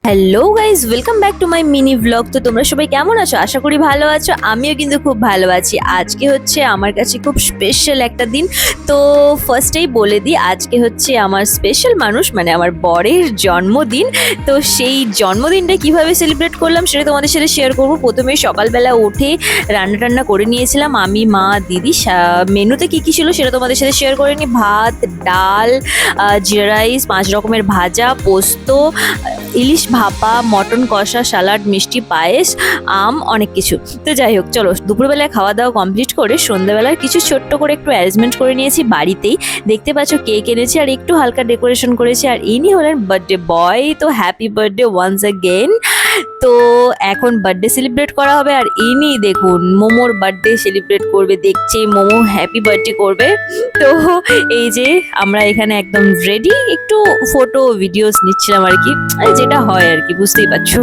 Hello guys, welcome back to my mini blog. তো তোমরা সবাই কেমন আছো? আশা করি ভালো আছো। আমিও কিন্তু খুব ভালো আছি। আজকে হচ্ছে আমার কাছে খুব স্পেশাল একটা দিন। তো ফার্স্টেই বলে দিই, আজকে হচ্ছে আমার স্পেশাল মানুষ মানে আমার বরের জন্মদিন। তো সেই জন্মদিনটা কিভাবে সেলিব্রেট করলাম সেটা তোমাদের সাথে শেয়ার করবো। প্রথমে সকালবেলা উঠে রান্না টান্না করে নিয়েছিলাম আমি, মা, দিদি। মেনুতে কী কী ছিল সেটা তোমাদের সাথে শেয়ার করে নিই। ভাত, ডাল, জিরা রাইস, 5 রকমের ভাজা, পোস্ত, ইলিশ ভাপা, মটন কষা, স্যালাড, মিষ্টি, পায়েস, আম, অনেক কিছু। তো যাই হোক, চলো দুপুরবেলায় খাওয়া দাওয়া কমপ্লিট করে সন্ধ্যাবেলার কিছু ছোট্ট করে একটু অ্যারেঞ্জমেন্ট করে নিয়েছি বাড়িতেই। দেখতে পাচ্ছ কেক এনেছি আর একটু হালকা ডেকোরেশন করেছি। আর ইনি হলেন বার্থডে বয়। তো হ্যাপি বার্থডে ওয়ান্স অ্যাগেন। তো এখন বার্থডে সেলিব্রেট করা হবে আর ইনি দেখুন মোমোর বার্থডে সেলিব্রেট করবে। দেখছি মোমো হ্যাপি বার্থডে করবে। তো এই যে আমরা এখানে একদম রেডি, একটু ফটো ভিডিওস নিচ্ছিলাম আর কি, যেটা হয় আর কি, বুঝতেই পারছো।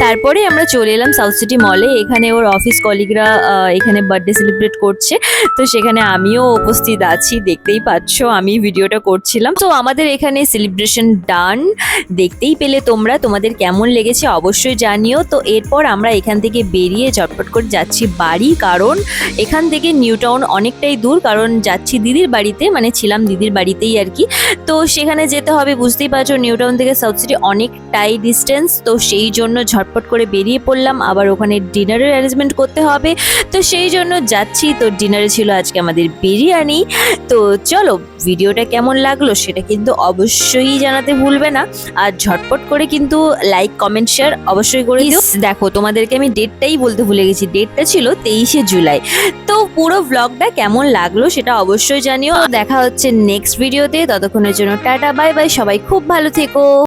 তারপরে আমরা চলে এলাম সাউথ সিটি মলে। এখানে ওর অফিস কলিগরা এখানে বার্থডে সেলিব্রেট করছে। তো সেখানে আমিও উপস্থিত আছি, দেখতেই পাচ্ছ আমি ভিডিওটা করছিলাম। তো আমাদের এখানে সেলিব্রেশন ডান, দেখতেই পেলে তোমরা। তোমাদের কেমন লেগেছে অবশ্যই জানিও। তো এরপর আমরা এখান থেকে বেরিয়ে ঝটপট করে যাচ্ছি বাড়ি, কারণ এখান থেকে নিউ টাউন অনেকটাই দূর। কারণ যাচ্ছি দিদির বাড়িতে, মানে ছিলাম দিদির বাড়িতেই আর কি। তো সেখানে যেতে হবে, বুঝতেই পারছো নিউ টাউন থেকে সাউথ সিটি অনেকটাই ডিস্টেন্স। তো সেই জন্য ঝটপট করে বেরিয়ে পড়লাম। আবার ওখানে ডিনারের অ্যারেঞ্জমেন্ট করতে হবে, তো সেই জন্য যাচ্ছি। তো ডিনারে ছিল আজকে আমাদের বিরিয়ানি। তো চলো, ভিডিওটা কেমন লাগলো সেটা কিন্তু অবশ্যই জানাতে ভুলবে না। আর ঝটপট করে কিন্তু লাইক, কমেন্ট, শেয়ার অবশ্যই করে দিও। দেখো, তোমাদেরকে আমি ডেটটাই বলতে ভুলে গেছি, ডেটটা ছিল 23শে জুলাই। তো পুরো ব্লগটা কেমন লাগলো সেটা অবশ্যই জানিও। দেখা হচ্ছে নেক্সট ভিডিওতে। ততক্ষণের জন্য টাটা, বাই বাই। সবাই খুব ভালো থেকো।